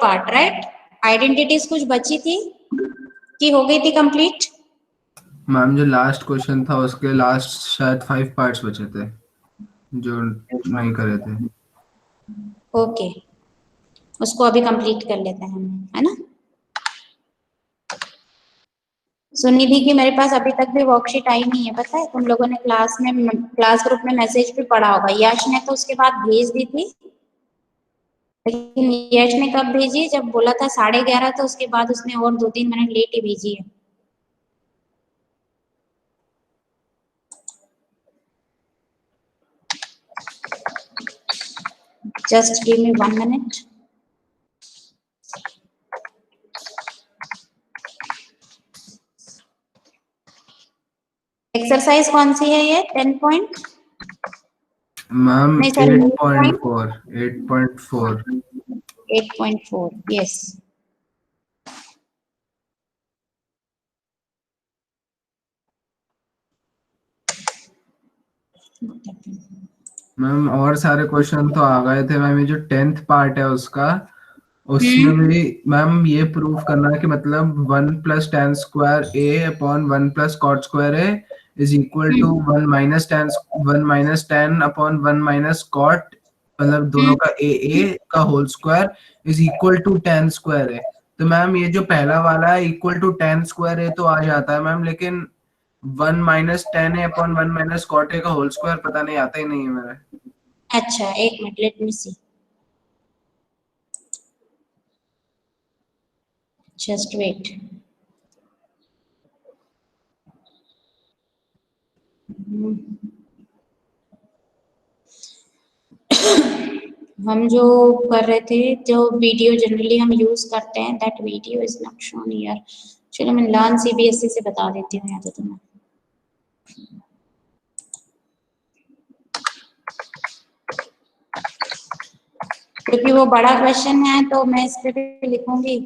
Part, right? Identities कुछ बची थी कि हो गई थी कंप्लीट? मैम जो लास्ट क्वेश्चन था उसके लास्ट शायद 5 पार्ट्स बचे थे जो नहीं करे थे। ओके, उसको अभी कंप्लीट कर लेते हैं हम, है ना? सुनिधि की मेरे पास अभी तक भी वर्कशीट आई नहीं है, पता है? तुम लोगों ने क्लास ग्रुप में मैसेज भी पढ़ा होगा। यश ने तो उसके बाद भेज दी थी, लेकिन यश ने कब भेजी? जब बोला था 11:30, तो उसके बाद उसने और 2-3 मिनट लेट ही भेजी है। Just give me 1 minute. Exercise कौन सी है ये? 10 पॉइंट मैम नहीं, सॉरी, 8.4 8.4 8.4, यस। मैम और सारे क्वेश्चन तो आ गए थे मैम। ये जो 10th पार्ट है उसका, उसमें भी मैम ये प्रूफ करना है कि मतलब 1 + tan square a upon 1 + cot square a is equal to 1 - tan upon 1 - cot, मतलब दोनों का a का whole square is equal to tan square a। तो मैम ये जो पहला वाला है equal to tan square a तो आ जाता है मैम, लेकिन 1 - tan a upon 1 - cot a का होल स्क्वायर पता नहीं, आता ही नहीं है मेरे। अच्छा, एक मिनट, लेट मी सी, जस्ट वेट। हम जो कर रहे थे, जो वीडियो जनरली हम यूज करते हैं, that video is not shown here. चलो मैं लर्न सीबीएसई से बता देती हूँ या तो तुम्हें। क्योंकि वो बड़ा क्वेश्चन है तो मैं इस पे भी लिखूंगी।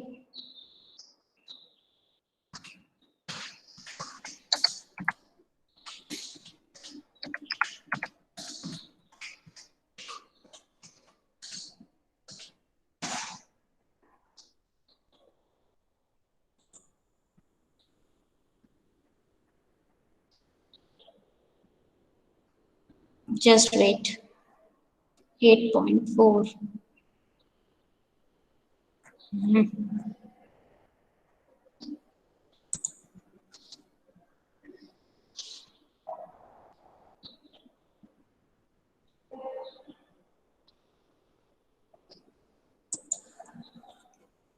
Just wait. 8.4।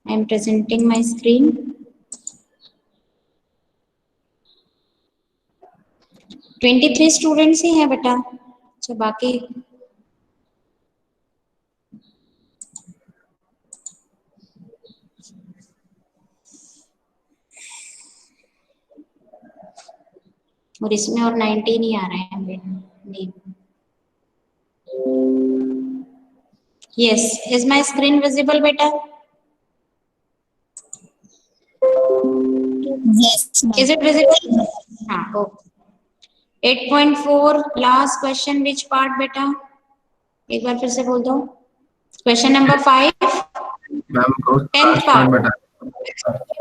I am presenting my screen. 23 students ही हैं बेटा। अच्छा, बाकी और इसमें और 19 ही आ रहे हैं। Yes, is my screen visible बेटा? Yes, is ma'am. It visible? हाँ, okay. 8.4 last question, which part बेटा? एक बार फिर से बोल दो। Question number 5, ma'am 10th last point part बता।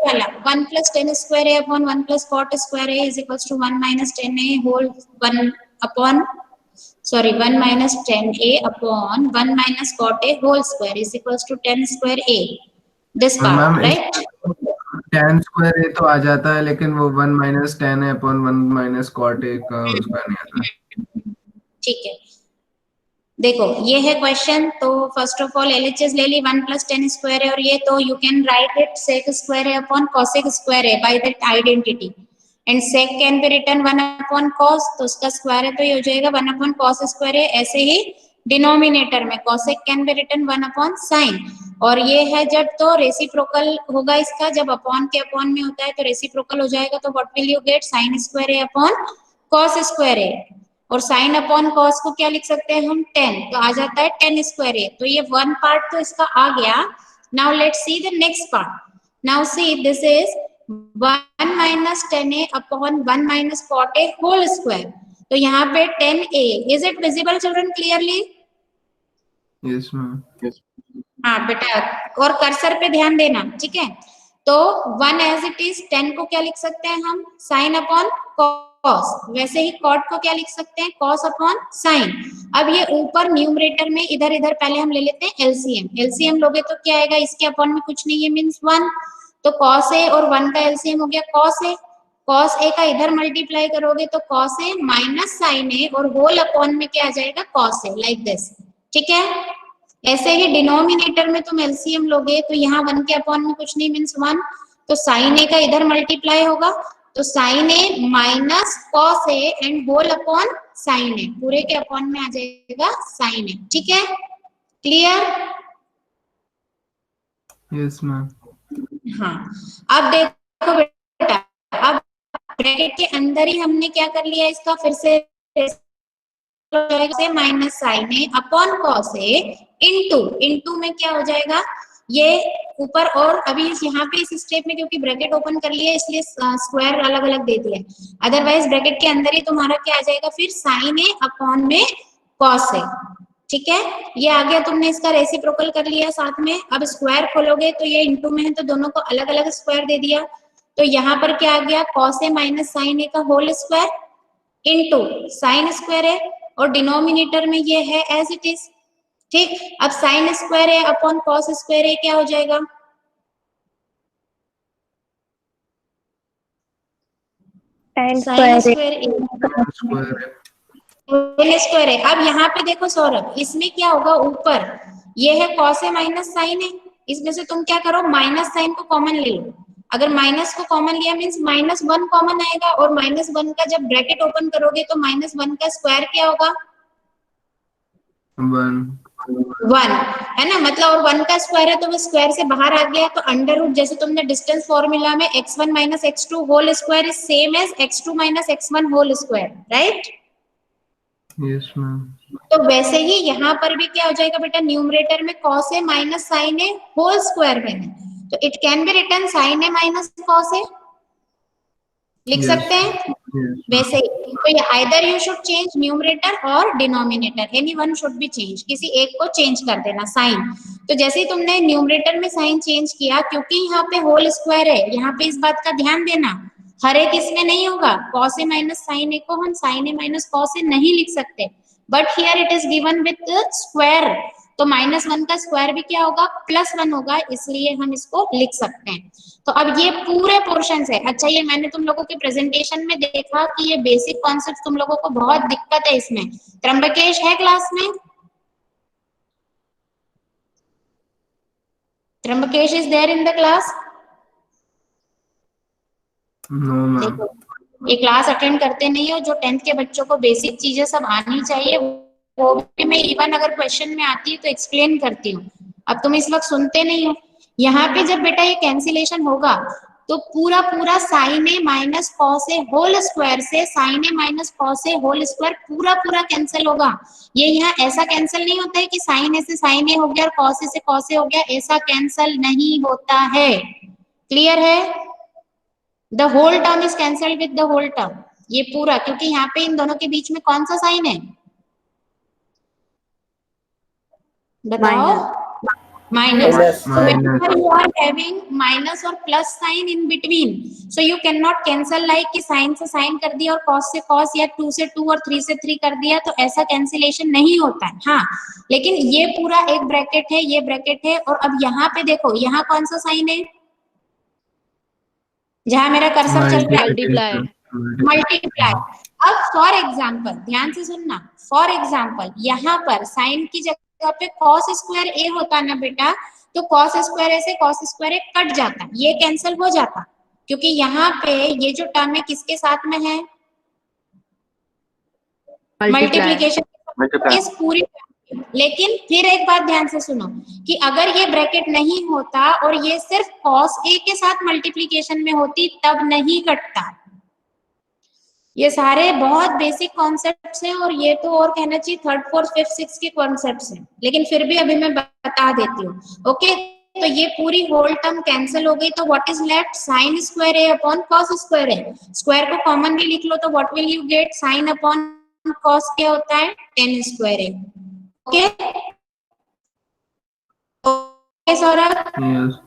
वाला। 1 + tan square a upon 1 + cot square a is equal to 1 - tan a whole 1 upon 1 - tan a upon 1 - cot a whole square is equal to tan square a, this ma'am part, is right? tan square a तो आ जाता है, लेकिन वो 1 - tan a upon 1 - cot a का उसका नहीं आता। ठीक है, देखो ये है क्वेश्चन। तो फर्स्ट ऑफ ऑल एलएचएस ले ली, 1 + tan स्क्वायर है, और ये तो you can write it sec square है अपॉन cosec स्क्वायर है by that identity, and sec can be written 1 upon cos, तो उसका स्क्वायर है तो ये हो जाएगा 1 अपॉन cos स्क्वायर है। ऐसे ही डिनोमिनेटर में cosec can be written 1 upon sin, और ये है जब तो रेसिप्रोकल होगा इसका, जब अपॉन के अपॉन में होता है तो रेसिप्रोकल हो जाएगा, तो what will you gate? sin square है अपॉन cos स्क्वायर है, और साइन अपॉन कॉस को क्या लिख सकते हैं हम? 10, तो आ जाता है tan स्क्वायर a। तो ये वन पार्ट तो इसका आ गया। Now let's see the next part. Now see this is 1 - tan a upon 1 - cot a whole square. तो यहाँ पे tan a, is it visible children clearly? Yes ma'am. हाँ बेटा, और कर्सर पे ध्यान देना, ठीक है। तो 1 एज इट इज, 10 को क्या लिख सकते हैं हम, साइन अपॉन कॉस। वैसे ही कॉट को क्या लिख सकते हैं, कॉस अपॉन साइन। अब ये ऊपर न्यूमरेटर में इधर इधर पहले हम ले लेते हैं एलसीएम। एलसीएम लोगे तो क्या आएगा, इसके अपॉन में कुछ नहीं है, मीन्स 1। तो कॉस ए और 1 का एलसीएम हो गया कॉस ए। कॉस ए का इधर मल्टीप्लाई करोगे तो कॉस ए माइनस साइन ए, और होल अपॉन में क्या आ जाएगा, कॉस ए, लाइक दिस, ठीक है। ऐसे ही डिनोमिनेटर में तुम एलसीएम लोगे तो यहाँ 1 के अपॉन में कुछ नहीं, मीन्स 1। तो साइन ए का इधर मल्टीप्लाई होगा, तो sine A minus cos A and whole upon sine A, पूरे के अपॉन में आ जाएगा साइन ए, ठीक है, क्लियर। Yes ma'am. हाँ, अब देखो बेटा, अब ब्रैकेट के अंदर ही हमने क्या कर लिया, इसका फिर से minus sine a upon cos a into में क्या हो जाएगा, ये ऊपर, और अभी यहाँ पे इस स्टेप में क्योंकि ब्रैकेट ओपन कर लिया इसलिए स्क्वायर अलग अलग दे दिया, अदरवाइज ब्रैकेट के अंदर ही तुम्हारा क्या आ जाएगा फिर, साइन ए अपॉन में कॉस ए, ठीक है। ये आ गया, तुमने इसका रेसिप्रोकल कर लिया साथ में। अब स्क्वायर खोलोगे तो ये इनटू में है तो दोनों को अलग अलग स्क्वायर दे दिया, तो यहाँ पर क्या आ गया, cos a minus sine a का whole square into sine square है, और डिनोमिनेटर में ये है एज इट इज, ठीक। अब साइन स्क्वायर है अपॉन कॉस स्क्वायर है क्या हो जाएगा, साइन स्क्वायर स्क्वायर है। अब यहाँ पे देखो सौरभ, इसमें क्या होगा, ऊपर ये है कॉस ए माइनस साइन है, इसमें से तुम क्या करो, माइनस साइन को कॉमन ले लो। अगर माइनस को कॉमन लिया मीन्स -1 कॉमन आएगा, और -1 का जब ब्रैकेट ओपन करोगे तो -1 का स्क्वायर क्या होगा, 1 है ना, मतलब, और 1 का स्क्वायर है तो वो स्क्वायर से बाहर आ गया, तो अंडर रूट, जैसे तुमने डिस्टेंस फॉर्मूला में x1 minus x2 whole square is same as x2 minus x1 whole square, right. Yes ma'am. तो वैसे ही यहाँ पर भी क्या हो जाएगा बेटा, न्यूमरेटर में cos a minus sine A whole square में है, तो it can be written sin a minus cos a, लिख सकते हैं। वैसे ही तो ये either you should change numerator और denominator, any one should be change, किसी एक को चेंज कर देना साइन। तो जैसे ही तुमने न्यूमरेटर में साइन चेंज किया, क्योंकि यहाँ पे होल स्क्वायर है, यहाँ पे इस बात का ध्यान देना, हर एक इसमें नहीं होगा, cos a माइनस साइन ए को हम sin a minus cos a नहीं लिख सकते, but here it is given with square, तो -1 का स्क्वायर भी क्या होगा, +1 होगा, इसलिए हम इसको लिख सकते हैं। तो अब ये पूरे पोर्शन है। अच्छा, ये मैंने तुम लोगों के प्रेजेंटेशन में देखा कि ये बेसिक कॉन्सेप्ट तुम लोगों को बहुत दिक्कत है इसमें। त्र्यंबकेश है क्लास में, Trimbakesh is there in the class, no ma'am. ये क्लास अटेंड करते नहीं हो, जो 10th के बच्चों को बेसिक चीजें सब आनी चाहिए, वो भी मैं इवन अगर क्वेश्चन में आती है तो एक्सप्लेन करती हूँ, अब तुम इस वक्त सुनते नहीं हो। यहाँ पे जब बेटा ये कैंसिलेशन होगा तो पूरा पूरा sign A minus cos A whole square से sign A minus cos A whole square पूरा पूरा कैंसिल होगा। ये यहाँ ऐसा कैंसिल नहीं होता है कि साइन ए से साइन ए हो गया और कॉस ए से कॉस ए हो गया, ऐसा कैंसिल नहीं होता है, क्लियर है। The whole term is cancelled with the whole term, ये पूरा, क्योंकि यहाँ पे इन दोनों के बीच में कौन सा साइन है, बताओ, minus. So whenever you are having minus और plus sign in between, so you cannot cancel like कि sin से sin कर दिया और cos से cos या 2 से 2 और 3 से 3 कर दिया, तो ऐसा कैंसिलेशन नहीं होता है। हाँ, लेकिन ये पूरा एक ब्रैकेट है, ये ब्रैकेट है, और अब यहाँ पे देखो, यहाँ कौन सा साइन है, जहां मेरा कर्सर चल रहा है, मल्टीप्लाई। अब फॉर एग्जाम्पल ध्यान से सुनना, फॉर एग्जाम्पल यहाँ पर साइन की जगह पे कॉस स्क्वायर ए होता ना बेटा, तो कॉस स्क्वायर ए से कॉस स्क्वायर ए कट जाता, ये कैंसिल हो जाता, क्योंकि यहाँ पे ये जो टर्म है किसके साथ में है, मल्टीप्लीकेशन इस पूरी। लेकिन फिर एक बात ध्यान से सुनो कि अगर ये ब्रैकेट नहीं होता और ये सिर्फ cos a के साथ मल्टीप्लिकेशन में होती तब नहीं कटता। ये सारे बहुत बेसिक कॉन्सेप्ट्स हैं, और ये तो और कहना चाहिए 3rd 4th 5th 6th के कॉन्सेप्ट्स हैं, लेकिन फिर भी अभी मैं बता देती हूँ। ओके, तो ये पूरी होल टर्म कैंसिल हो गई, तो what is left, sine square A upon cos square A. Square को कॉमन भी लिख लो तो what will you get, sine upon cos क्या होता है, tan square A. Okay, okay Saurabh? Yes.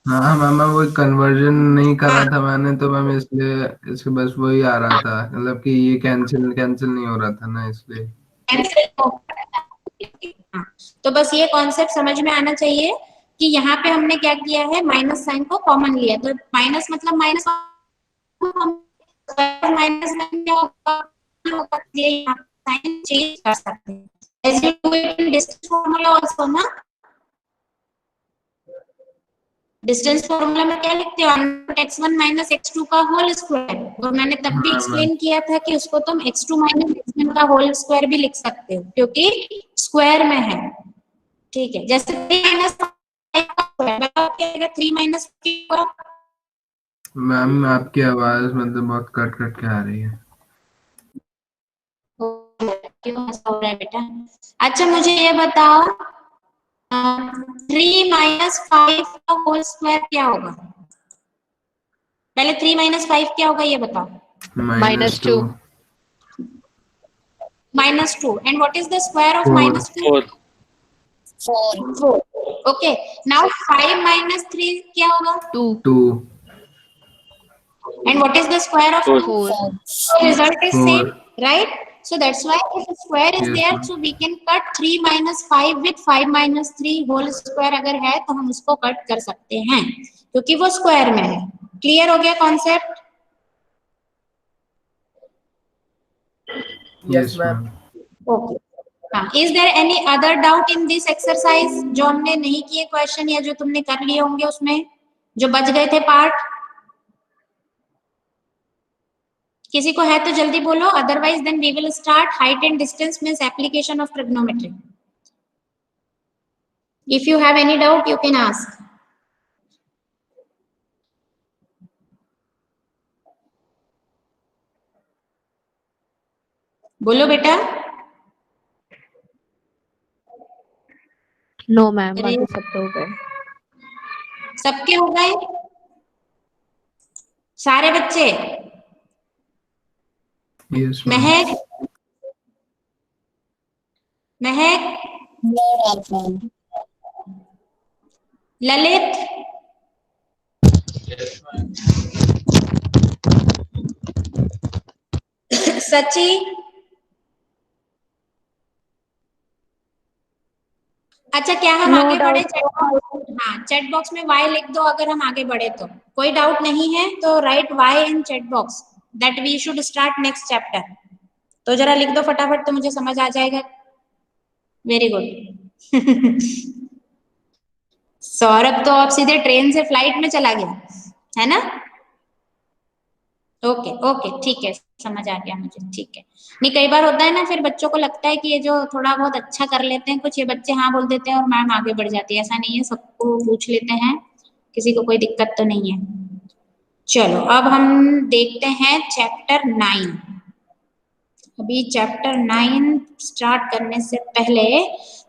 हाँ मैम, मैं वो कन्वर्जन नहीं करा हाँ, था मैंने, तो मैम इसलिए इसके बस वही आ रहा था, मतलब कि ये कैंसिल कैंसिल नहीं हो रहा था ना, इसलिए। हाँ, तो बस ये कॉन्सेप्ट समझ में आना चाहिए कि यहाँ पे हमने क्या किया है, माइनस साइन को कॉमन लिया, तो माइनस मतलब माइनस, माइनस में क्या होगा, ये यहाँ साइन चेंज कर सकते हैं, as you do it in distance formula also ना। डिस्टेंस फॉर्मूला में क्या लिखते हो, x1 माइनस x2 का होल स्क्वायर, और मैंने तब भी हाँ मैम। एक्सप्लेन किया था कि उसको तुम x2 माइनस x1 का होल स्क्वायर भी लिख सकते हो क्योंकि स्क्वायर में है। ठीक है, जैसे 3 माइनस 5 का स्क्वायर, बताओ क्या आएगा 3 माइनस 5 का? मैम आपकी आवाज मतलब बहुत कट कट के आ रही है। क्यों ऐसा हो रहा है बेटा? अच्छा मुझे ये बताओ, 3 - 5 का होल स्क्वायर क्या होगा? पहले 3 - 5 क्या होगा ये बताओ। -2। -2। -2, and what is the square of 4। -2? 4। 4. Okay, now 5 - 3 क्या होगा? 2। 2। And what is the square of 2? 4। So result is 4। same, right? So that's why if a square is yes there, ma'am. so we can cut 3 - 5 with 5 - 3 whole square अगर है तो हम उसको cut कर सकते हैं क्योंकि वो स्क्वायर में है। क्लियर हो गया कॉन्सेप्ट? Yes ma'am. ओके। हाँ, is there any other doubt in this exercise, जो हमने नहीं किए क्वेश्चन या जो तुमने कर लिए होंगे उसमें, जो बच गए थे पार्ट? किसी को है तो जल्दी बोलो, otherwise then we will start height and distance means application of trigonometry. If you have any doubt you can ask. बोलो बेटा। नो मैम, अरे बाकी सब तो हो गए। सबके हो गए सारे बच्चे? Yes ma'am. महक, महक, ललित, सची, अच्छा क्या हम नो आगे बढ़े? डाउट। हाँ, चैट बॉक्स में y लिख दो अगर हम आगे बढ़े तो। कोई डाउट नहीं है तो write y in chat box that we should start next chapter. तो जरा लिख दो फटाफट तो मुझे समझ आ जाएगा। Very good. सौरभ तो अब सीधे ट्रेन से फ्लाइट में चला गया है ना? ओके ओके ठीक है, समझ आ गया मुझे, ठीक है। नहीं कई बार होता है ना, फिर बच्चों को लगता है कि ये जो थोड़ा बहुत अच्छा कर लेते हैं कुछ, ये बच्चे हाँ बोल देते हैं और मैम आगे बढ़ जाती है। ऐसा नहीं है, सबको पूछ लेते हैं, किसी को कोई दिक्कत तो नहीं है। चलो अब हम देखते हैं चैप्टर 9। अभी चैप्टर 9 स्टार्ट करने से पहले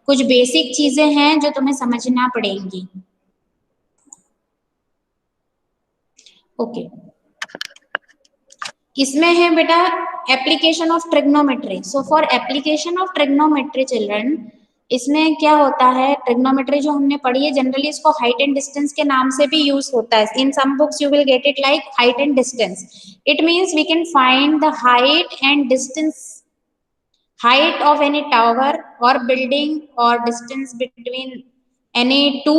कुछ बेसिक चीजें हैं जो तुम्हें समझना पड़ेंगी। ओके, इसमें है बेटा application of trigonometry. So for application of trigonometry children, इसमें क्या होता है, ट्रिग्नोमेट्री जो हमने पढ़ी है जनरली इसको हाइट एंड डिस्टेंस के नाम से भी यूज होता है। In some books you will get it like height and distance. It means we can find the height and distance, height of any tower और बिल्डिंग और distance between any two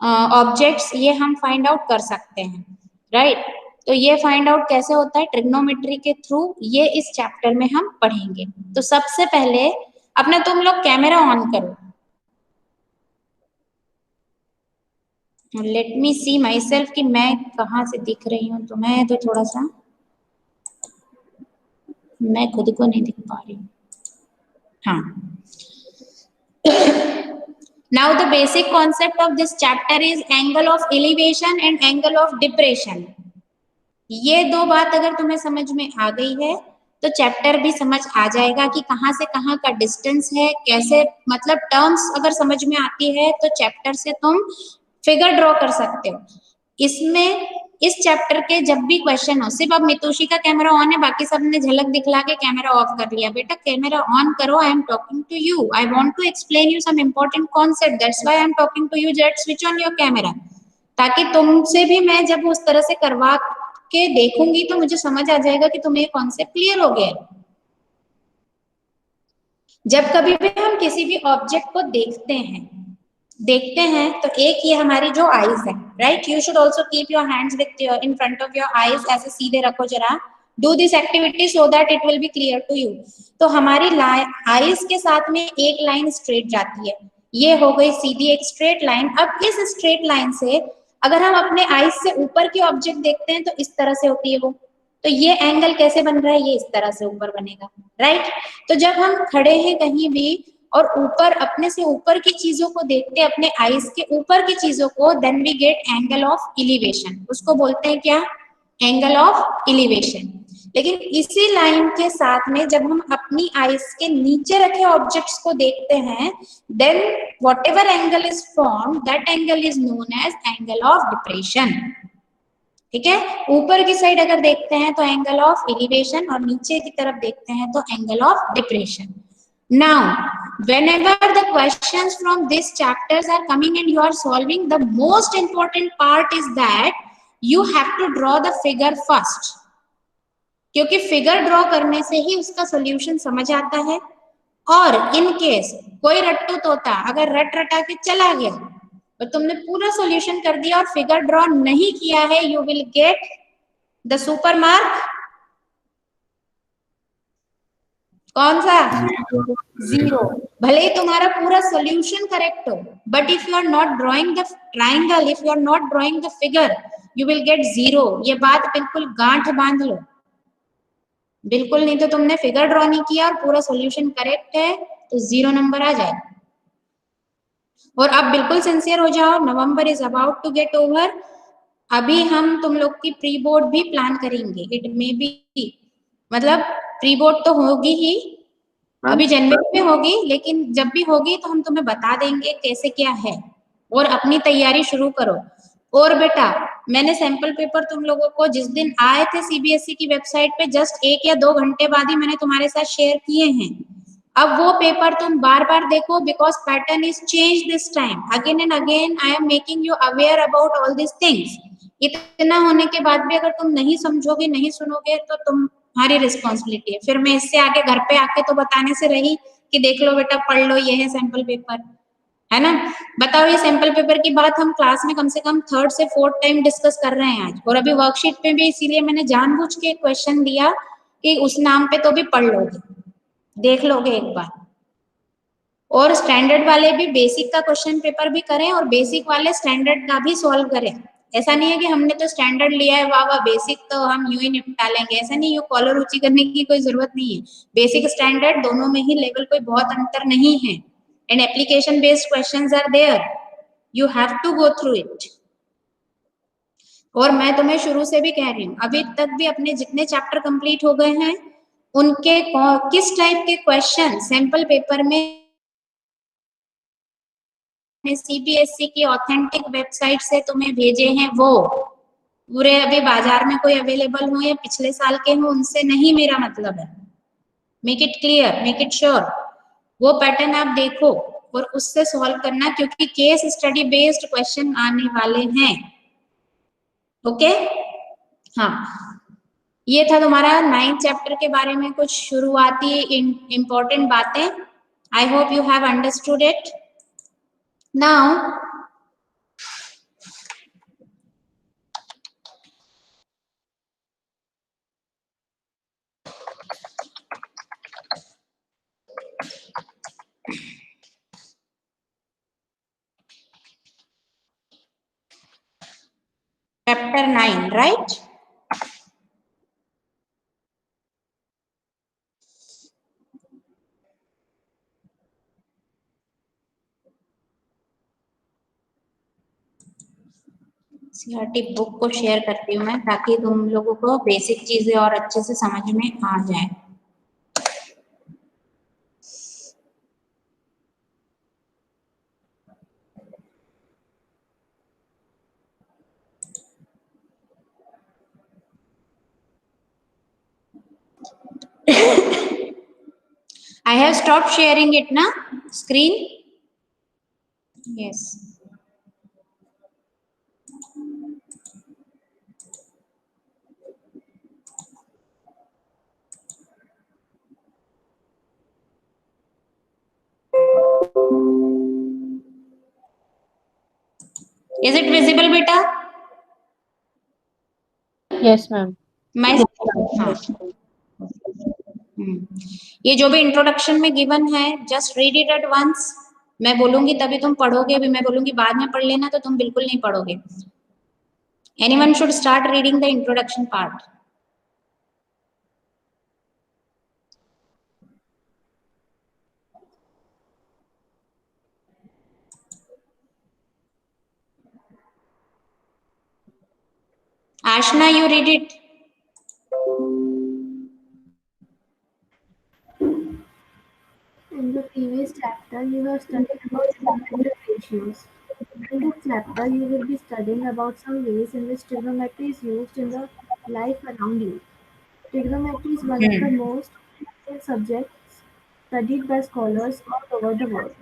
objects, ये हम find out कर सकते हैं, right? तो ये find out कैसे होता है ट्रिग्नोमेट्री के थ्रू, ये इस चैप्टर में हम पढ़ेंगे। तो सबसे पहले अपना तुम लोग कैमरा ऑन करो। Let me see myself कि मैं कहाँ से दिख रही हूँ तुम्हें, तो थोड़ा सा मैं खुद को नहीं दिख पा रही हूँ। हाँ, now the basic concept of this chapter is angle of elevation and angle of depression। ये दो बात अगर तुम्हें समझ में आ गई है तो चैप्टर भी समझ आ जाएगा कि कहाँ से कहाँ का डिस्टेंस है, कैसे, मतलब टर्म्स अगर समझ में आती है तो चैप्टर से तुम फिगर ड्रॉ कर सकते हो। इसमें इस चैप्टर के जब भी क्वेश्चन हो, सिर्फ अब मितुषी का कैमरा ऑन है, बाकी सब ने झलक दिखला के कैमरा ऑफ कर लिया। बेटा कैमरा ऑन करो, I am talking to you, I want to explain you some important concept, that's why I am talking to you, just switch on your camera, ताकि तुमसे भी मैं जब उस तरह से करवा के देखूंगी तो मुझे समझ आ जाएगा कि तुम्हें कॉन्सेप्ट क्लियर हो गया है। जब कभी भी हम किसी भी ऑब्जेक्ट को देखते हैं तो एक ये हमारी जो आईज है, right, you should also keep your hands with in front of your eyes, ऐसे सीधे रखो जरा, do this activity so that it will be clear to you. तो हमारी आईज के साथ में एक लाइन स्ट्रेट जाती है, ये हो गई सीधी एक स्ट्रेट लाइन। अब इस स्ट्रेट लाइन से अगर हम अपने आईज से ऊपर की ऑब्जेक्ट देखते हैं तो इस तरह से होती है वो, तो ये एंगल कैसे बन रहा है, ये इस तरह से ऊपर बनेगा, राइट। तो जब हम खड़े हैं कहीं भी और ऊपर अपने से ऊपर की चीजों को देखते हैं, अपने आईज के ऊपर की चीजों को, then we get angle of elevation, उसको बोलते हैं क्या, एंगल ऑफ इलिवेशन। लेकिन इसी लाइन के साथ में जब हम अपनी आईज के नीचे रखे ऑब्जेक्ट्स को देखते हैं, then whatever angle is form, that angle is known as angle of depression. ठीक है, ऊपर की साइड अगर देखते हैं तो एंगल ऑफ एलिवेशन, और नीचे की तरफ देखते हैं तो angle of depression. Now, whenever the questions from these chapters are coming and you are solving, the most important part is that you have to draw the figure first. क्योंकि figure draw करने से ही उसका solution समझ आता है। और in case कोई रट्टू तोता अगर रट रटा के चला गया और तुमने पूरा सॉल्यूशन कर दिया और फिगर ड्रॉ नहीं किया है, you will get the super mark. कौन सा, जीरो। भले ही तुम्हारा पूरा सॉल्यूशन करेक्ट हो, but if you are not drawing the triangle, if you are not drawing the figure, you will get zero. ये बात बिल्कुल गांठ बांध लो, बिल्कुल नहीं तो तुमने फिगर ड्रॉ नहीं किया और पूरा सॉल्यूशन करेक्ट है तो जीरो नंबर आ जाए। और अब बिल्कुल सिंसियर हो जाओ, November is about to get over. अभी हम तुम लोग की प्री बोर्ड भी प्लान करेंगे, इट मे बी, मतलब प्री बोर्ड तो होगी ही, अभी जनवरी में होगी, लेकिन जब भी होगी तो हम तुम्हें बता देंगे कैसे क्या है, और अपनी तैयारी शुरू करो। और बेटा मैंने सैंपल पेपर तुम लोगों को जिस दिन आए थे सीबीएसई की वेबसाइट पे, जस्ट 1 या 2 घंटे बाद ही मैंने तुम्हारे साथ शेयर किए हैं। अब वो पेपर तुम बार बार देखो, because pattern is change this time, again and again I am making you aware about all this things. इतना होने के बाद भी अगर तुम नहीं समझोगे, नहीं सुनोगे, तो तुम्हारी रिस्पॉन्सिबिलिटी है। फिर मैं इससे आगे घर पे आके तो बताने से रही कि देख लो बेटा, पढ़ लो, ये है सैंपल पेपर, है ना। बताओ, ये सैंपल पेपर की बात हम क्लास में कम से कम 3rd से 4th टाइम डिस्कस कर रहे हैं आज, और अभी वर्कशीट पे भी इसीलिए मैंने जानबूझ के क्वेश्चन दिया कि उस नाम पे तो भी पढ़ लोगे, देख लोगे एक बार। और स्टैंडर्ड वाले भी बेसिक का क्वेश्चन पेपर भी करें और बेसिक वाले स्टैंडर्ड का भी सॉल्व करें। ऐसा नहीं है कि हमने तो स्टैंडर्ड लिया है, वाह वाह, बेसिक तो हम यूं ही निपटा लेंगे, ऐसा नहीं है। कॉलर ऊंची करने की कोई जरूरत नहीं है, बेसिक स्टैंडर्ड दोनों में ही लेवल कोई बहुत अंतर नहीं है, and application based questions are there, you have to go through it. और मैं तुम्हें शुरू से भी कह रही हूँ, अभी तक भी अपने जितने चैप्टर कंप्लीट हो गए हैं उनके किस टाइप के क्वेश्चन सैंपल पेपर में सीबीएसई की ऑथेंटिक वेबसाइट से तुम्हें भेजे हैं, वो पूरे अभी बाजार में कोई अवेलेबल हो या पिछले साल के हो, उनसे नहीं मेरा मतलब है। Make it clear, make it sure, वो पैटर्न आप देखो और उससे सॉल्व करना, क्योंकि केस स्टडी बेस्ड क्वेश्चन आने वाले हैं। ओके, हाँ, ये था तुम्हारा 9th चैप्टर के बारे में कुछ शुरुआती इंपॉर्टेंट बातें। I hope you have understood it. Now chapter 9, right? CRT book को शेयर करती हूँ मैं, ताकि तुम लोगों को बेसिक चीजें और अच्छे से समझ में आ जाए। stopped sharing it, na? Screen? Yes. Is it visible, beta? Yes, ma'am. मैं हाँ ये जो भी इंट्रोडक्शन में गिवन है just read it at once. मैं बोलूंगी तभी तुम पढ़ोगे, अभी मैं बोलूंगी बाद में पढ़ लेना तो तुम बिल्कुल नहीं पढ़ोगे. Anyone should start reading the introduction part. Ashna, you read it. In the previous chapter, you have studied about trigonometric ratios. In this chapter, you will be studying about some ways in which trigonometry is used in the life around you. Trigonometry is one of the most important subjects studied by scholars all over the world.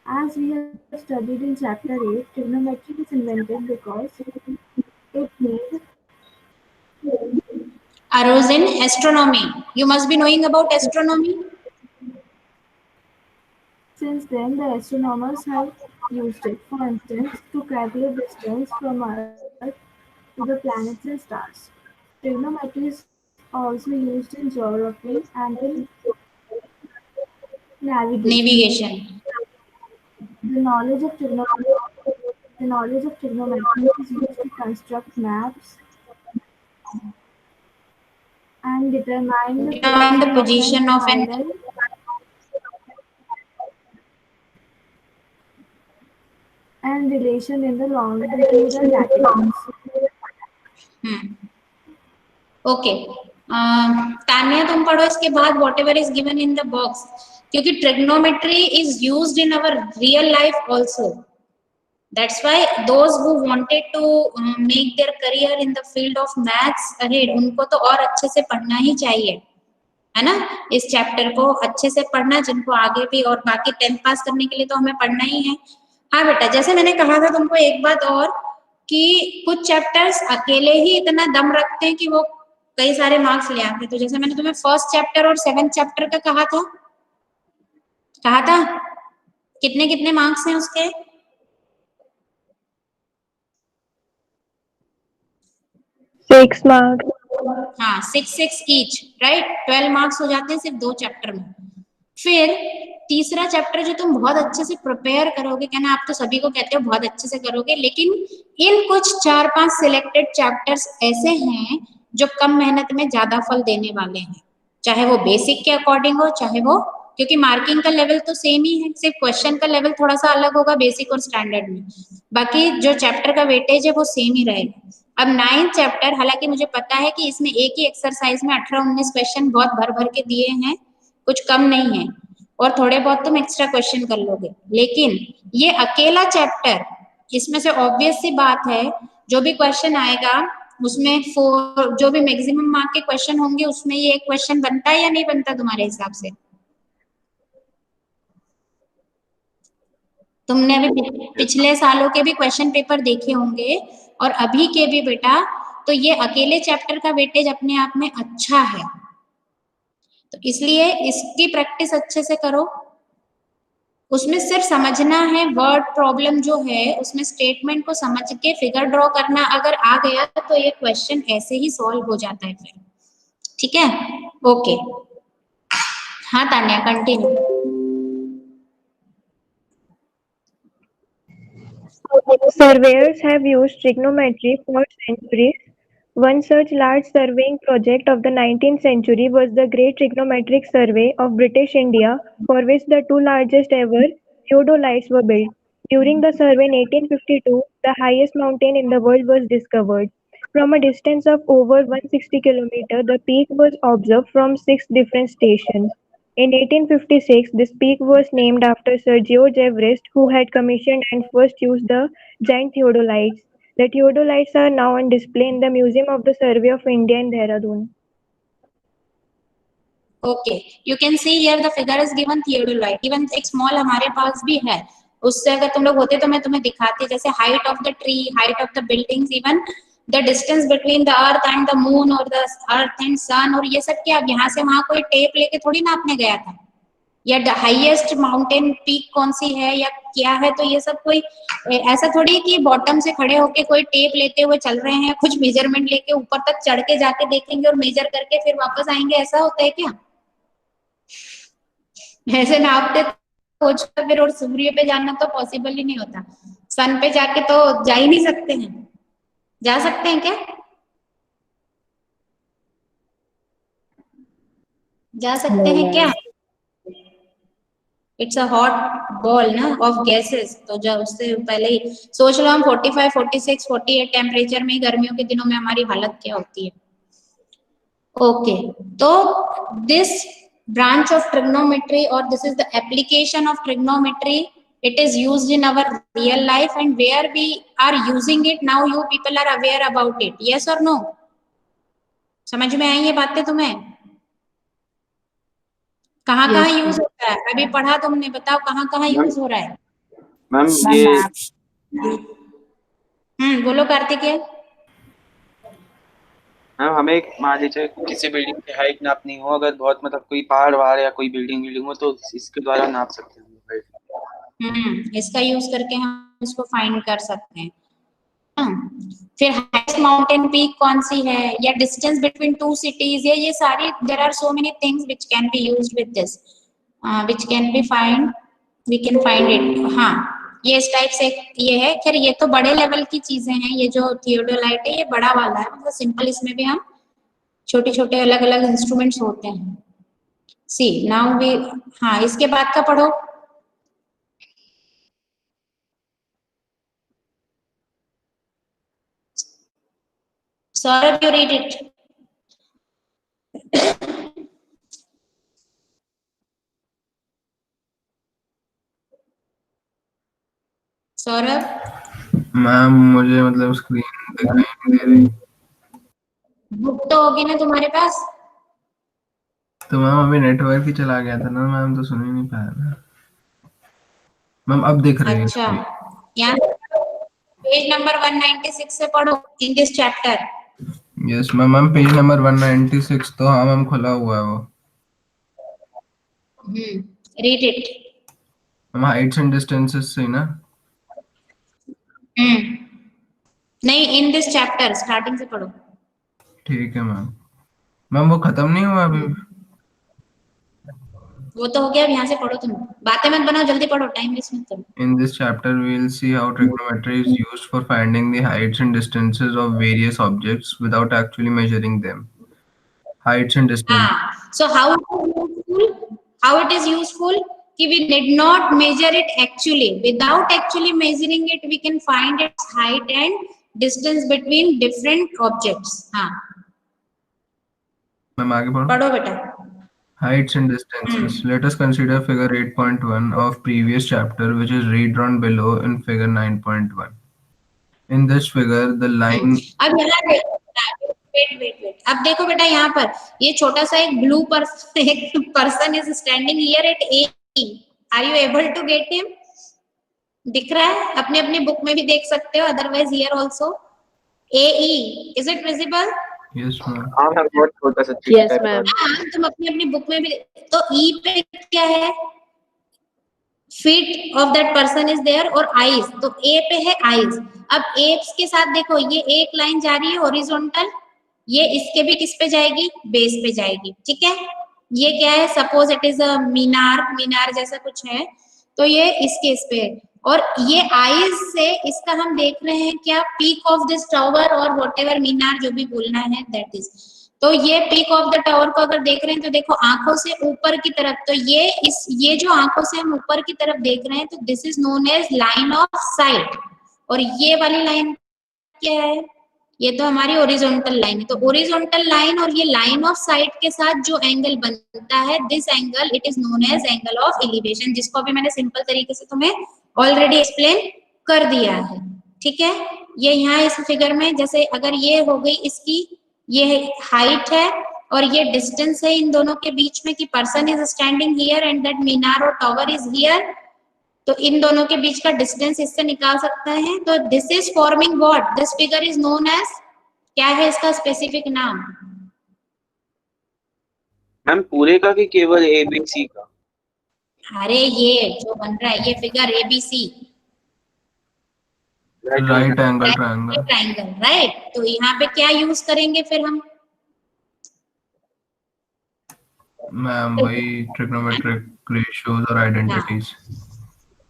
As we have studied in chapter 8, trigonometry was invented because it made Arose in astronomy. You must be knowing about astronomy. Since then, the astronomers have used it, for instance, to calculate distance from Earth to the planets and stars. Trigonometry is also used in geography and in navigation. Navigation. The knowledge of trigonometry is used to construct maps and determine the Position of an island and relation in the longitude and latitudes. Okay. Tanya तुम पढ़ो इसके बाद whatever is given in the box, क्योंकि trigonometry is used in our real life also. That's why those who wanted to make their career in the field of maths ahead, उनको तो और अच्छे से पढ़ना ही चाहिए, है ना. इस चैप्टर को अच्छे से पढ़ना, जिनको आगे भी और बाकी 10th पास करने के लिए तो हमें पढ़ना ही है. हाँ बेटा, जैसे मैंने कहा था तुमको एक बात और, कि कुछ चैप्टर्स अकेले ही इतना दम रखते हैं कि वो कई सारे मार्क्स ले आते हैं. तो जैसे मैंने तुम्हें फर्स्ट चैप्टर और 7th चैप्टर का कहा था कितने कितने मार्क्स हैं उसके? Six marks. हाँ, 6 ईच, राइट. 12 मार्क्स हो जाते हैं सिर्फ 2 चैप्टर में. फिर तीसरा चैप्टर जो तुम बहुत अच्छे से प्रिपेयर करोगे, कहना आप तो सभी को कहते हो बहुत अच्छे से करोगे, लेकिन इन कुछ 4-5 सिलेक्टेड चैप्टर्स ऐसे हैं जो कम मेहनत में ज्यादा फल देने वाले हैं, चाहे वो बेसिक के अकॉर्डिंग हो, चाहे वो, क्योंकि मार्किंग का लेवल तो सेम ही है, सिर्फ क्वेश्चन का लेवल थोड़ा सा अलग होगा बेसिक और स्टैंडर्ड में, बाकी जो चैप्टर का वेटेज है वो सेम ही रहेगा. अब 9th चैप्टर, हालांकि मुझे पता है कि इसमें एक ही एक्सरसाइज में 18-19 क्वेश्चन बहुत भर भर के दिए हैं, कुछ कम नहीं है, और थोड़े बहुत तुम एक्स्ट्रा क्वेश्चन कर लोगे, लेकिन ये अकेला चैप्टर, इसमें से ऑब्वियस सी बात है जो भी क्वेश्चन आएगा उसमें जो भी मैक्सिमम मार्क के क्वेश्चन होंगे उसमें ये एक क्वेश्चन बनता है या नहीं बनता तुम्हारे हिसाब से? तुमने अभी पिछले सालों के भी क्वेश्चन पेपर देखे होंगे और अभी के भी बेटा, तो ये अकेले चैप्टर का वेटेज अपने आप में अच्छा है, तो इसलिए इसकी प्रैक्टिस अच्छे से करो. उसमें सिर्फ समझना है, वर्ड प्रॉब्लम जो है उसमें स्टेटमेंट को समझ के फिगर ड्रॉ करना अगर आ गया तो ये क्वेश्चन ऐसे ही सॉल्व हो जाता है फिर. ठीक है, ओके. हाँ Tanya, continue. Surveyors have used trigonometry for centuries. One such large surveying project of the 19th century was the Great Trigonometric Survey of British India, for which the two largest ever theodolites were built. During the survey in 1852, the highest mountain in the world was discovered. From a distance of over 160 kilometers, the peak was observed from 6 different stations. In 1856, this peak was named after Sir George Everest, who had commissioned and first used the giant theodolites. The theodolites are now on display in the Museum of the Survey of India in Dehradun. Okay, you can see here the figure is given theodolite, even एक small हमारे पास भी है, उससे अगर तुम लोग होते तो मैं तुम्हें दिखाती, जैसे height of the tree, height of the buildings, even the distance between the earth and the moon और द अर्थ एंड सन, और ये सब क्या अब यहाँ से वहां कोई टेप लेके थोड़ी नापने गया था, या हाईएस्ट माउंटेन पीक कौन सी है या क्या है, तो ये सब कोई ऐसा थोड़ी कि बॉटम से खड़े होके कोई टेप लेते हुए चल रहे हैं, कुछ मेजरमेंट लेके ऊपर तक चढ़ के जाके देखेंगे और मेजर करके फिर वापस आएंगे, ऐसा होता है क्या? ऐसे नापते खोज कर फिर, और सूर्य पे जाना तो पॉसिबल ही नहीं होता, सन पे जाके तो जा ही नहीं सकते हैं, जा सकते हैं क्या? जा सकते हैं क्या? इट्स अ हॉट बॉल ना ऑफ गैसेस, तो जब उससे पहले ही सोच लो हम 45, 46, 48 टेम्परेचर में गर्मियों के दिनों में हमारी हालत क्या होती है। ओके, तो this branch of trigonometry, or this is the application of trigonometry, it is used in our real life, and where we are using it now, you people are aware about it, yes or no? समझ में आई ये बातें तुम्हें? कहाँ कहाँ use होता है, अभी पढ़ा तुमने, बताओ कहाँ कहाँ यूज हो रहा है? मैम ये बोलो कार्तिकेय। मैम हमें मान लीजिए किसी बिल्डिंग की हाइट नापनी हो, अगर बहुत मतलब कोई पहाड़ वहाड़ या कोई बिल्डिंग हो तो इसके द्वारा नाप सकते हैं। इसका यूज करके हम इसको फाइंड कर सकते हैं। फिर हाईएस्ट माउंटेन पीक कौन सी है, या डिस्टेंस बिटवीन टू सिटीज, ये सारी, there are so many things which can be used with this, which can be find, we can find it. हाँ, ये इस टाइप से ये है। खैर ये तो बड़े लेवल की चीजें हैं, ये जो थियोडोलाइट है ये बड़ा वाला है, मतलब सिंपल, इसमें भी हम छोटे छोटे अलग अलग इंस्ट्रूमेंट्स होते हैं। सी नाउ वी, हाँ इसके बाद का पढ़ो। Saurabh, you read it. Saurabh, ma'am मुझे मतलब स्क्रीन दिखाई नहीं दे रही। बुक तो होगी ना तुम्हारे पास? तो मैम अभी नेटवर्क ही चला गया था ना मैम, तो सुन ही नहीं पाया ना मैम। अब दिख रही है। अच्छा, यहाँ पेज नंबर 196 से पढ़ो in this chapter. Yes ma'am, ma'am page number 196, तो हाँ मैम खुला हुआ है वो। Read it. Ma'am Heights and distances से ना? नहीं, इन दिस चैप्टर स्टार्टिंग से पढ़ो। ठीक है मैम। मैम वो खत्म नहीं हुआ अभी? वो तो हो गया, अब यहाँ से पढ़ो, तुम बातें मत बनाओ, जल्दी पढ़ो, टाइम वेस्ट मत करो। In this chapter, we will see how trigonometry is used for finding the heights and distances of various objects without actually measuring them. Heights and distances. हाँ, so how it is useful कि we did not measure it actually, without actually measuring it we can find its height and distance between different objects। हाँ ma'am आगे पढ़ो। पढ़ो बेटा। Heights and distances. Let us consider figure 8.1 of previous chapter, which is redrawn below in figure 9.1. In this figure, the line. अब यहाँ wait, अब देखो बेटा, यहाँ पर ये छोटा सा एक blue person is standing here at A. Are you able to get him? दिख रहा है? अपने अपने बुक में भी देख सकते हो, otherwise here also AE, is it visible? Yes ma'am. हाँ मैम, बहुत छोटा सा चीज Yes, है। ma'am. हाँ, तुम अपनी अपनी बुक में भी, तो E पे क्या है? Feet of that person is there, और आईज, तो A पे है आईज। अब एप्स के साथ देखो, ये एक लाइन जा रही है हॉरिजॉन्टल, ये इसके भी किस पे जाएगी? बेस पे जाएगी, ठीक है। ये क्या है? सपोज इट इज अ मीनार जैसा कुछ है, तो ये इसके इस पे, और ये आईज से इसका हम देख रहे हैं क्या? पीक ऑफ दिस टावर और व्हाटएवर मीनार जो भी बोलना है दैट इज, तो ये पीक ऑफ द टावर को अगर देख रहे हैं तो देखो आंखों से ऊपर की तरफ, तो ये जो आंखों से हम ऊपर की तरफ देख रहे हैं, तो this is known as line of sight. और ये वाली लाइन क्या है? ये तो हमारी ओरिजोनटल लाइन है। तो ओरिजोनटल लाइन और ये लाइन ऑफ साइट के साथ जो एंगल बनता है, this angle it is known as angle of elevation, जिसको अभी मैंने सिंपल तरीके से तुम्हें ऑलरेडी एक्सप्लेन कर दिया है, ठीक है। ये यहाँ इस फिगर में, जैसे अगर ये हो गई इसकी, ये हाइट है, और ये डिस्टेंस है इन दोनों के बीच में कि person is standing here and that मीनार और टावर इज हियर, तो इन दोनों के बीच का डिस्टेंस इससे निकाल सकते हैं। तो this is forming what, this figure is known as, क्या है इसका स्पेसिफिक नाम? मैम पूरे का कि केवल ABC का? अरे ये जो बन रहा है ये figure ABC, right angle triangle. Triangle, right. तो यहाँ पे क्या यूज करेंगे फिर हम? मैम वही ट्रिग्नोमेट्रिक रेशियोज और आइडेंटिटीज।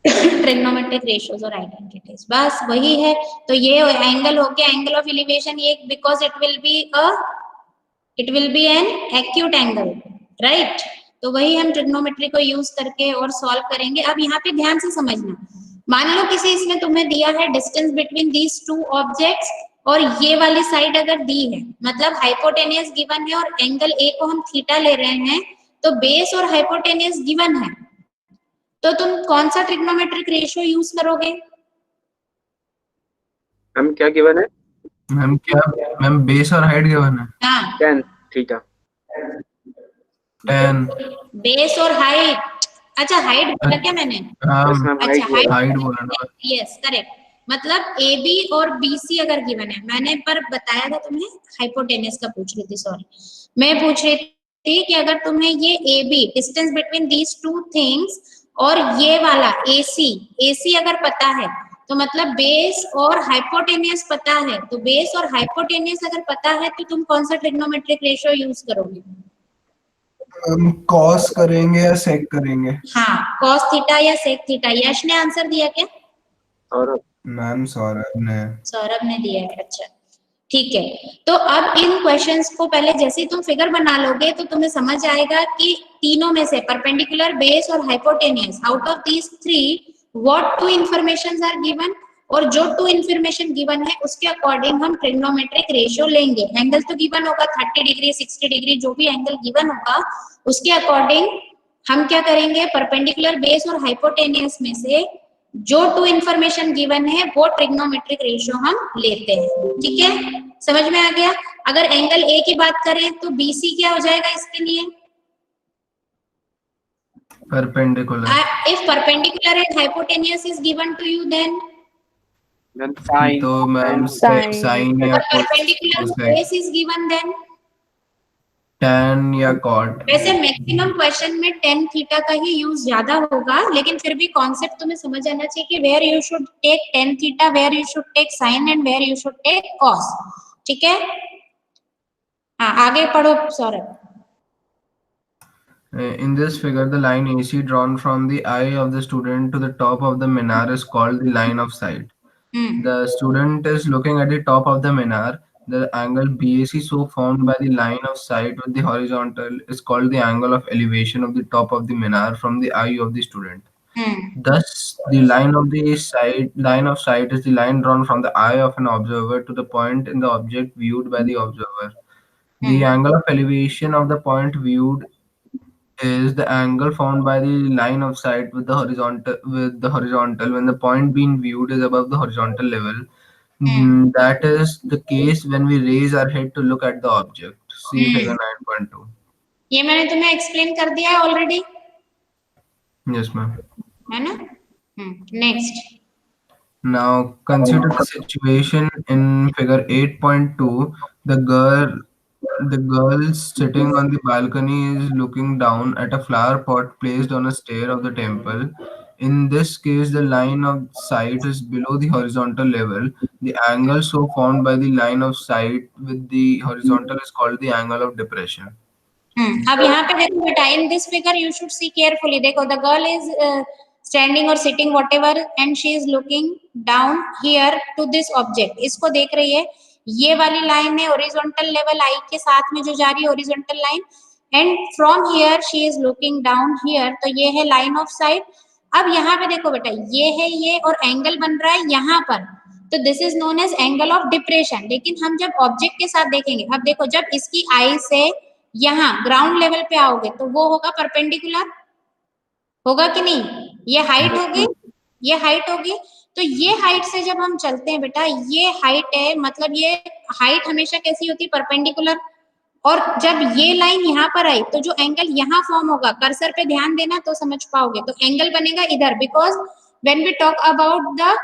ट्रिग्नोमेट्रिक रेशियोज और आइडेंटिटीज, बस वही है। तो ये एंगल हो गया एंगल ऑफ एलिवेशन, ये because it will B an acute angle, right. तो वही हम ट्रिग्नोमेट्री को यूज करके और सॉल्व करेंगे। अब यहाँ पे ध्यान से समझना, मान लो किसी इसमें तुम्हें दिया है distance between these two objects और ये वाली साइड अगर दी है, मतलब हाइपोटेनियस गिवन है और एंगल ए को हम थीटा ले रहे हैं, तो बेस और हाइपोटेनियस गिवन है, तो तुम कौन सा ट्रिग्नोमेट्रिक रेशियो यूज करोगे? मैम क्या गिवन है? मैम बेस और हाइट गिवन है। हाँ, tan थीटा। 10। बेस और हाइट। अच्छा हाइट बोला क्या मैंने? बस मैम अच्छा हाइट बोला ना। Yes correct. मतलब AB और BC अगर गिवन है, मैंने पर बताया था तुम्हें हाइपोटेनियस का पूछ रही थी, सॉरी मैं पूछ रही थी कि अगर तुम्हें ये AB distance between these two things और ये वाला AC अगर पता है, तो मतलब बेस और हाइपोटेनियस पता है, तो बेस और हाइपोटेनियस अगर पता है तो तुम कौन सा ट्रिग्नोमेट्रिक रेशियो यूज करोगे? हम कॉस करेंगे या सेक करेंगे? हाँ, कॉस थीटा या सेक थीटा। यश ने आंसर दिया क्या? और मैम सौरभ ने दिया है, अच्छा ठीक है। तो अब इन क्वेश्चंस को पहले जैसे ही तुम फिगर बना लोगे तो तुम्हें समझ आएगा कि तीनों में से परपेंडिकुलर, बेस और hypotenuse, out of these three what two informations are given, और जो टू इंफॉर्मेशन गिवन है उसके अकॉर्डिंग हम ट्रिग्नोमेट्रिक रेशियो लेंगे। एंगल तो गिवन होगा 30 डिग्री 60 डिग्री, जो भी एंगल गिवन होगा उसके अकॉर्डिंग हम क्या करेंगे, परपेंडिकुलर, बेस और हाइपोटेनियस में से जो टू इंफॉर्मेशन गिवन है वो ट्रिग्नोमेट्रिक रेशियो हम लेते हैं। ठीक है, समझ में आ गया? अगर एंगल ए की बात करें तो BC क्या हो जाएगा इसके लिए? Perpendicular. If perpendicular and hypotenuse is given to you, then sine. तो मैम साइन या perpendicular base is given, then tan या cot। वैसे मैक्सिमम क्वेश्चन में tan थीटा का ही यूज ज्यादा होगा, लेकिन फिर भी कॉन्सेप्ट तुम्हें समझ आना चाहिए कि where you should take tan theta, where you should take sine and where you should take cos। ठीक है, हाँ आगे पढ़ो Saurabh. In this figure, the line AC drawn from the eye of the student to the top of the minar is called the line of sight. The student is looking at the top of the minar. The angle BAC so formed by the line of sight with the horizontal is called the angle of elevation of the top of the minar from the eye of the student. Thus, the line of sight is the line drawn from the eye of an observer to the point in the object viewed by the observer. The angle of elevation of the point viewed is the angle formed by the line of sight with the horizontal when the point being viewed is above the horizontal level. That is the case when we raise our head to look at the object. See figure 9.2. ये मैंने तुम्हें explain कर दिया है already, Yes, ma'am. है ना? Next. Now consider the situation in figure 8.2. The girl sitting on the balcony is looking down at a flower pot placed on a stair of the temple. In this case, the line of sight is below the horizontal level. The angle so formed by the line of sight with the horizontal is called the angle of depression. अब यहाँ पे देखो बेटा, in this figure you should see carefully. देखो the girl is standing और sitting whatever and she is looking down here to this object. इसको देख रही है, ये वाली लाइन है हॉरिजॉन्टल लेवल आई के साथ में जो जा रही है horizontal line, and from here she is looking down here, तो ये है लाइन ऑफ साइट। अब यहाँ पे देखो बेटा, ये है ये और एंगल बन रहा है यहाँ पर, तो this is known as angle of depression. लेकिन हम जब ऑब्जेक्ट के साथ देखेंगे, अब देखो जब इसकी आई से यहाँ ग्राउंड लेवल पे आओगे तो वो होगा परपेंडिकुलर, होगा कि नहीं? ये हाइट होगी, ये हाइट होगी। तो ये हाइट से जब हम चलते हैं बेटा, ये हाइट है, मतलब ये हाइट हमेशा कैसी होती है? परपेंडिकुलर। और जब ये लाइन यहाँ पर आई तो जो एंगल यहाँ फॉर्म होगा, कर्सर पे ध्यान देना तो समझ पाओगे, तो एंगल बनेगा इधर, because when we talk about the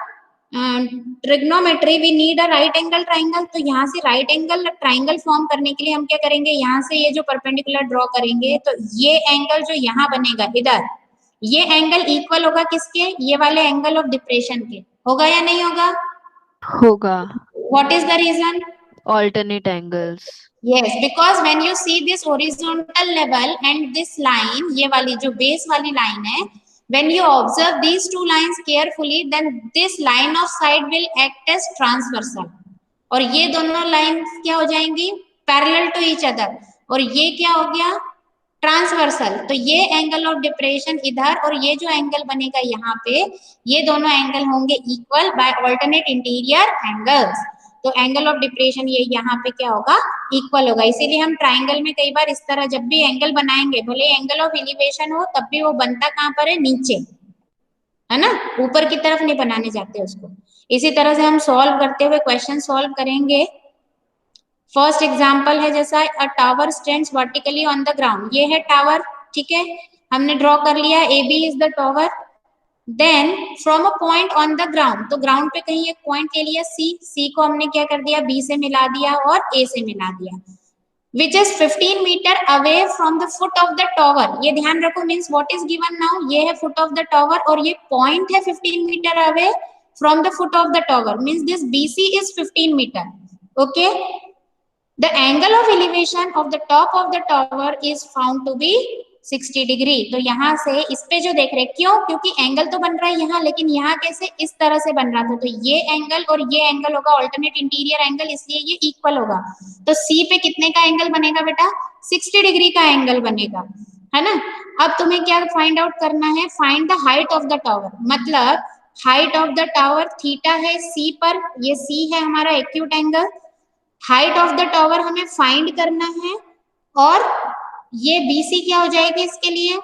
trigonometry we need a right angle triangle. तो यहाँ से राइट एंगल ट्राइंगल फॉर्म करने के लिए हम क्या करेंगे, यहाँ से ये जो परपेंडिकुलर ड्रॉ करेंगे, तो ये एंगल जो यहाँ बनेगा इधर, ये एंगल इक्वल होगा किसके, ये वाले एंगल ऑफ डिप्रेशन के। होगा या नहीं होगा? होगा। What is the reason? Alternate angles. Yes, because when you see this horizontal level and this line, ये वाली जो base वाली line है, when you observe these two lines carefully, then this line of sight will act as transversal. और ये दोनों lines क्या हो जाएंगी? Parallel to each other. और ये क्या हो गया? ट्रांसवर्सल। तो ये एंगल ऑफ डिप्रेशन इधर और ये जो एंगल बनेगा यहाँ पे, ये दोनों एंगल होंगे equal bye alternate interior angles. तो एंगल ऑफ डिप्रेशन ये यहाँ पे क्या होगा, इक्वल होगा। इसीलिए हम ट्राइंगल में कई बार इस तरह जब भी एंगल बनाएंगे, भले एंगल ऑफ एलिवेशन हो, तब भी वो बनता कहाँ पर है, नीचे, है ना, ऊपर की तरफ नहीं बनाने जाते उसको। इसी तरह से हम सॉल्व करते हुए क्वेश्चन सॉल्व करेंगे। फर्स्ट एग्जाम्पल है जैसा, a tower stands vertically on the ground. ये है टावर, ठीक है, हमने ड्रॉ कर लिया, A B is the tower. Then from a point on the ground, तो ग्राउंड पे कहीं एक पॉइंट ले लिया सी, सी को हमने क्या कर दिया, बी से मिला दिया और ए से मिला दिया, which is 15 metre away from the foot of the tower. ये ध्यान रखो, means what is given now, ये है फुट ऑफ द टावर और ये पॉइंट है 15 metre away from the foot of the tower, means this BC is 15 metre. Okay, the angle of elevation of the top of the tower is found to be 60 degree. तो यहाँ से इस पे जो देख रहे, क्यों, क्योंकि एंगल तो बन रहा है यहाँ, लेकिन यहाँ कैसे, इस तरह से बन रहा था, तो ये एंगल और ये एंगल होगा ऑल्टरनेट इंटीरियर एंगल, इसलिए ये इक्वल होगा। तो सी पे कितने का एंगल बनेगा बेटा, 60 डिग्री का एंगल बनेगा, है ना। अब तुम्हें क्या फाइंड आउट करना है, find the height of the tower, मतलब height of the tower theta है सी पर, ये सी है हमारा acute angle, height of the tower हमें फाइंड करना है, और ये BC क्या हो जाएगी इसके लिए,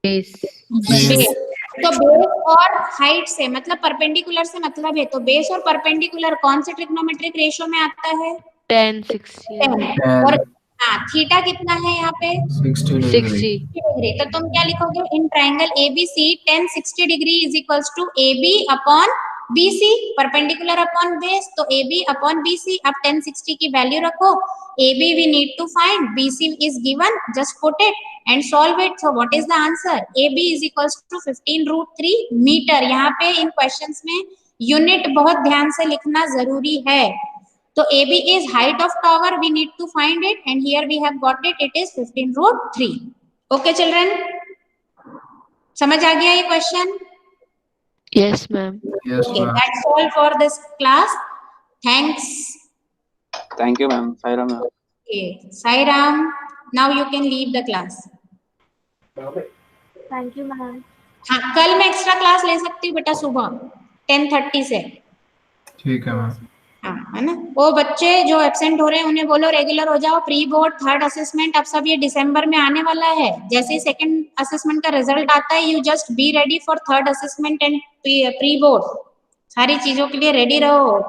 Base. बेस। तो बेस और हाइट से मतलब परपेंडिकुलर से मतलब है, तो बेस और परपेंडिकुलर कौन से ट्रिग्नोमेट्रिक रेशियो में आता है, 10, 60. 10। और हाँ, थीटा कितना है यहाँ पे, 60 डिग्री। 60. डिग्री। तो तुम क्या लिखोगे, in triangle ABC tan 60 degree is equals to AB upon BC, perpendicular upon base, तो AB अपॉन BC। अब tan 60 की वैल्यू रखो, AB we need to find, BC is given, just put it and solve it. So what is the answer, AB is equals to 15√3 metre. यहाँ पे इन questions में unit बहुत ध्यान से लिखना जरूरी है। तो AB is height of tower, we need to find it, and here we have got it, it is 15√3। Okay children, समझ आ गया ये question? Yes, ma'am. Yes, Okay, ma'am. that's all for this class. Thanks. Thank you ma'am, Saira ma'am. Okay, Sai Ram, now you can leave the class. Thank you, ma'am. हाँ, कल मैं extra class ले सकती हूँ बेटा सुबह 10:30 से। ठीक है मैम। हाँ, है ना। वो बच्चे जो एब्सेंट हो रहे हैं उन्हें बोलो रेगुलर हो जाओ। प्री बोर्ड, थर्ड असेसमेंट, अब सब ये दिसंबर में आने वाला है। जैसे ही सेकंड असेसमेंट का रिजल्ट आता है, you just be ready for third assessment and pre board. सारी चीजों के लिए रेडी रहो।